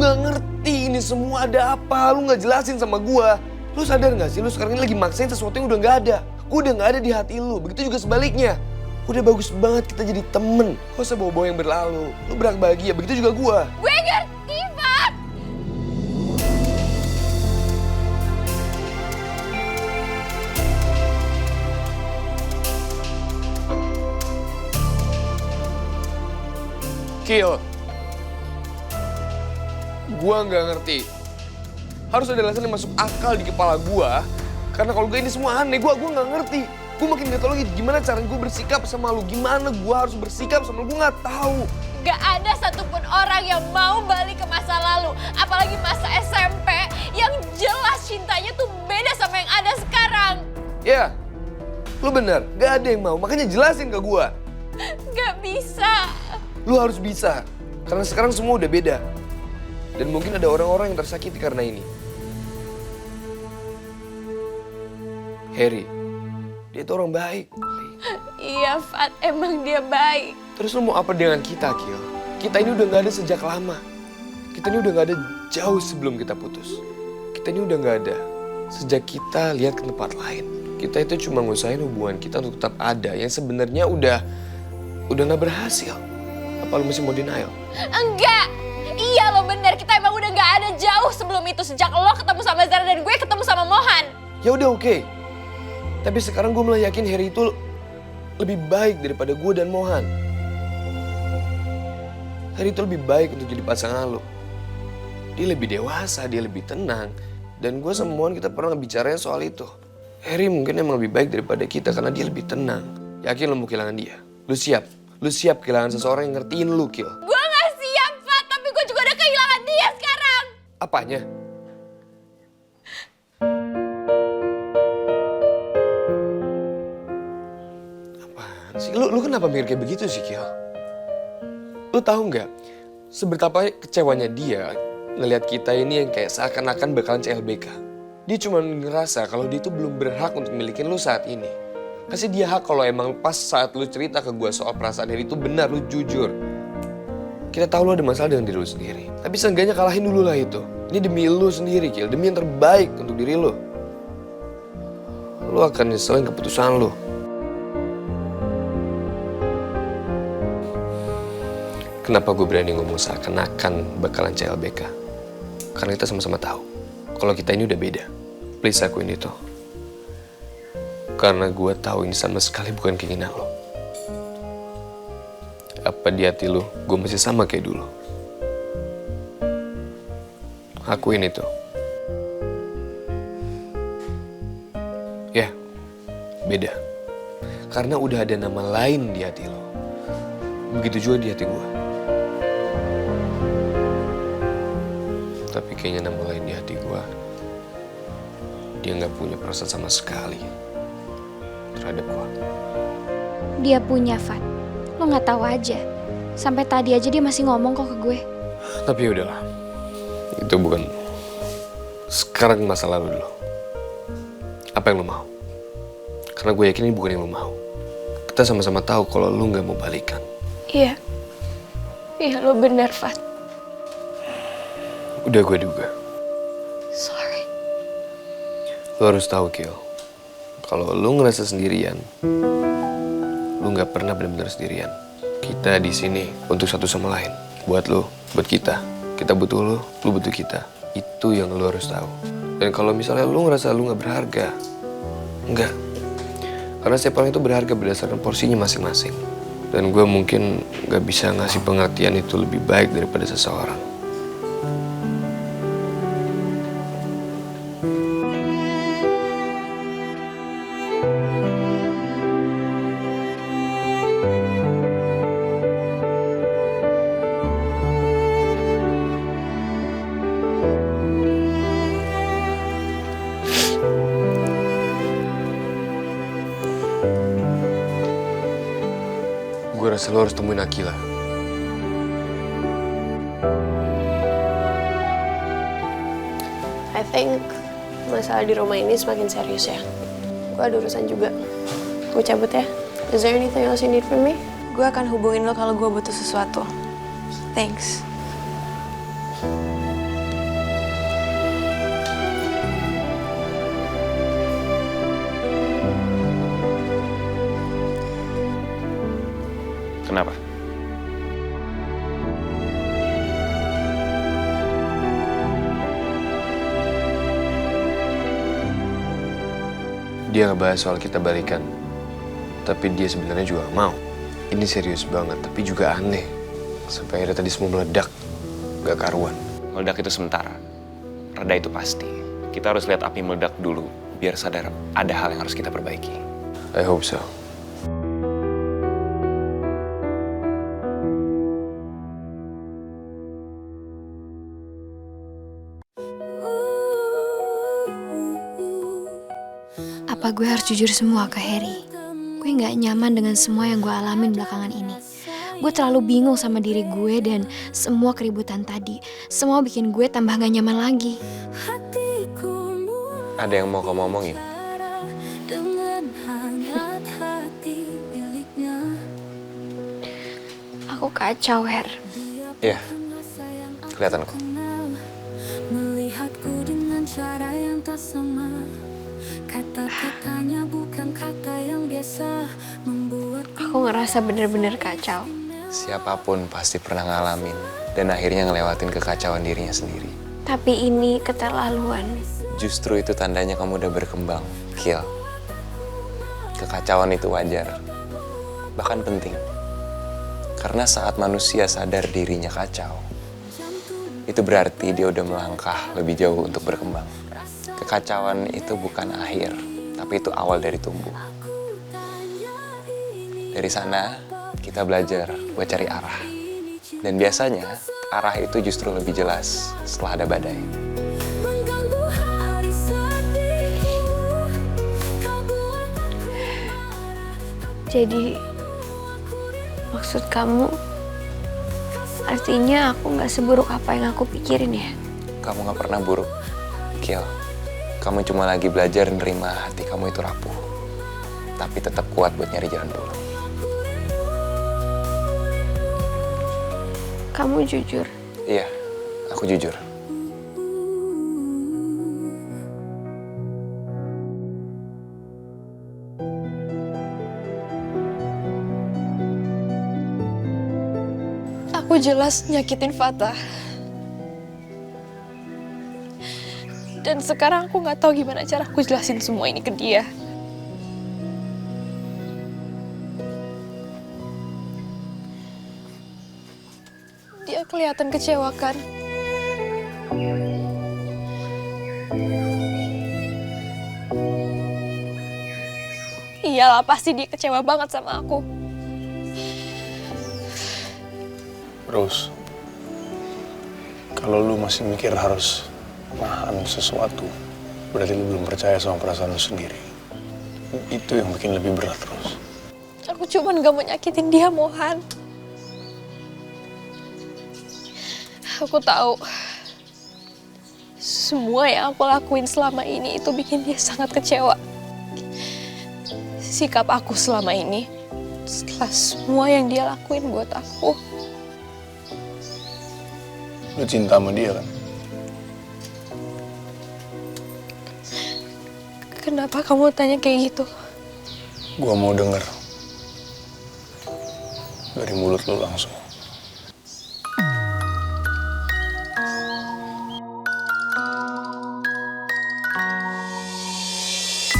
nggak ngerti ini semua ada apa, lu nggak jelasin sama gua. Lu sadar nggak sih, lu sekarang ini lagi maksain sesuatu yang udah nggak ada. Gua udah nggak ada di hati lu, begitu juga sebaliknya. Udah bagus banget kita jadi temen, gak usah bawa-bawa yang berlalu. Lu bahagia, begitu juga gua. Gue ngerti, Fat. Kill. Gua nggak ngerti. Harus ada alasan yang masuk akal di kepala gua. Karena kalau gue ini semua aneh, gua nggak ngerti. Gue makin gak tau lagi gimana cara gue bersikap sama lu. Gimana gue harus bersikap sama lu, gue gak tahu. Gak ada satupun orang yang mau balik ke masa lalu. Apalagi masa SMP yang jelas cintanya tuh beda sama yang ada sekarang. Ya, lu bener. Gak ada yang mau. Makanya jelasin ke gue. Gak bisa. Lu harus bisa. Karena sekarang semua udah beda. Dan mungkin ada orang-orang yang tersakiti karena ini. Harry. Dia tuh orang baik. Iya, Fat. Emang dia baik. Terus lu mau apa dengan kita, Kil? Kita ini udah gak ada sejak lama. Kita ini udah gak ada jauh sebelum kita putus. Kita ini udah gak ada sejak kita lihat ke tempat lain. Kita itu cuma ngusahain hubungan kita untuk tetap ada. Yang sebenarnya udah gak berhasil. Apa lu masih mau denial? Enggak. Iya lo bener. Kita emang udah gak ada jauh sebelum itu. Sejak lo ketemu sama Zara dan gue ketemu sama Mohan. Ya udah oke. Tapi sekarang gue malah yakin Harry itu lebih baik daripada gue dan Mohan. Harry itu lebih baik untuk jadi pasangan lo. Dia lebih dewasa, dia lebih tenang. Dan gue sama Mohan kita pernah bicarain soal itu. Harry mungkin emang lebih baik daripada kita karena dia lebih tenang. Yakin lo mau kehilangan dia? Lu siap? Lu siap kehilangan seseorang yang ngertiin lu, Kil? Gue gak siap, Fat. Tapi gue juga udah kehilangan dia sekarang. Apanya? Lu kenapa mikir kayak begitu sih, Kil? Lu tahu nggak seberapa kecewanya dia ngelihat kita ini yang kayak seakan-akan bakalan CLBK. Dia cuma ngerasa kalau dia itu belum berhak untuk milikin lu saat ini. Kasih dia hak kalau emang pas saat lu cerita ke gue soal perasaan Harry itu benar, lu jujur. Kita tahu lu ada masalah dengan diri lu sendiri. Tapi seenggaknya kalahin dulu lah itu. Ini demi lu sendiri, Kil. Demi yang terbaik untuk diri lu. Lu akan nyeselin keputusan lu. Kenapa gue berani ngomong seakan-akan bakalan CLBK? Karena kita sama-sama tahu kalau kita ini udah beda. Please akuin itu. Karena gue tahu ini sama sekali bukan keinginan lo. Apa di hati lo gue masih sama kayak dulu? Akuin itu. Ya, beda. Karena udah ada nama lain di hati lo. Begitu juga di hati gue. Tapi kayaknya nama lain di hati gue, dia nggak punya perasaan sama sekali terhadap gue. Dia punya, Fat. Lo nggak tahu aja. Sampai tadi aja dia masih ngomong kok ke gue. Tapi udahlah, itu bukan sekarang masa lalu dulu. Apa yang lo mau? Karena gue yakin ini bukan yang lo mau. Kita sama-sama tahu kalau lo nggak mau balikan. Iya. Iya, lo benar, Fat. Udah gue duga. Sorry. Lo harus tahu, Kil. Kalau lo ngerasa sendirian, lo nggak pernah benar-benar sendirian. Kita di sini untuk satu sama lain. Buat lo, buat kita. Kita butuh lo butuh kita. Itu yang lo harus tahu. Dan kalau misalnya lo ngerasa lo nggak berharga, enggak. Karena setiap orang itu berharga berdasarkan porsinya masing-masing. Dan gue mungkin nggak bisa ngasih pengertian itu lebih baik daripada seseorang. Gue rasa lo harus temuin Akila. I think masalah di rumah ini semakin serius ya. Gue ada urusan juga. Gue cabut ya. Is there anything else you need from me? Gue akan hubungin lo kalau gue butuh sesuatu. Thanks. Kenapa? Dia ngebahas soal kita balikan. Tapi dia sebenarnya juga gak mau. Ini serius banget, tapi juga aneh. Sampai akhirnya tadi semua meledak. Gak karuan. Meledak itu sementara. Reda itu pasti. Kita harus lihat api meledak dulu, biar sadar ada hal yang harus kita perbaiki. I hope so. Apa gue harus jujur semua ke Harry? Gue gak nyaman dengan semua yang gue alamin belakangan ini. Gue terlalu bingung sama diri gue dan semua keributan tadi. Semua bikin gue tambah gak nyaman lagi. Ada yang mau kamu omongin? Aku kacau, Her. Iya, kelihatan kok. Melihatku dengan cara yang tak sama. Kata-katanya bukan kata yang biasa membuat Aku ngerasa bener-bener kacau. Siapapun pasti pernah ngalamin dan akhirnya ngelewatin kekacauan dirinya sendiri. Tapi ini keterlaluan. Justru itu tandanya kamu udah berkembang, Kiel. Kekacauan itu wajar, bahkan penting. Karena saat manusia sadar dirinya kacau, itu berarti dia udah melangkah lebih jauh untuk berkembang. Kekacauan itu bukan akhir, tapi itu awal dari tumbuh. Dari sana, kita belajar buat cari arah. Dan biasanya, arah itu justru lebih jelas setelah ada badai. mengganggu hari sedihku. Kau buat Jadi, maksud kamu, artinya aku gak seburuk apa yang aku pikirin ya? Kamu gak pernah buruk, Kiel. Kamu cuma lagi belajar nerima hati kamu itu rapuh. Tapi tetap kuat buat nyari jalan pulang. Kamu jujur. Iya, aku jujur. Aku jelas nyakitin Fatah. Dan sekarang aku nggak tahu gimana cara aku jelasin semua ini ke dia. Dia kelihatan kecewa kan. Iyalah, pasti dia kecewa banget sama aku. Rose, kalau lu masih mikir harus nahan sesuatu, berarti lu belum percaya sama perasaan lu sendiri. Itu yang bikin lebih berat, Rose. Aku cuman gak mau nyakitin dia, Mohan. Aku tahu semua yang aku lakuin selama ini itu bikin dia sangat kecewa. Sikap aku selama ini setelah semua yang dia lakuin buat aku. Lu cinta sama dia kan? Kenapa kamu tanya kayak gitu? Gua mau denger dari mulut lu langsung.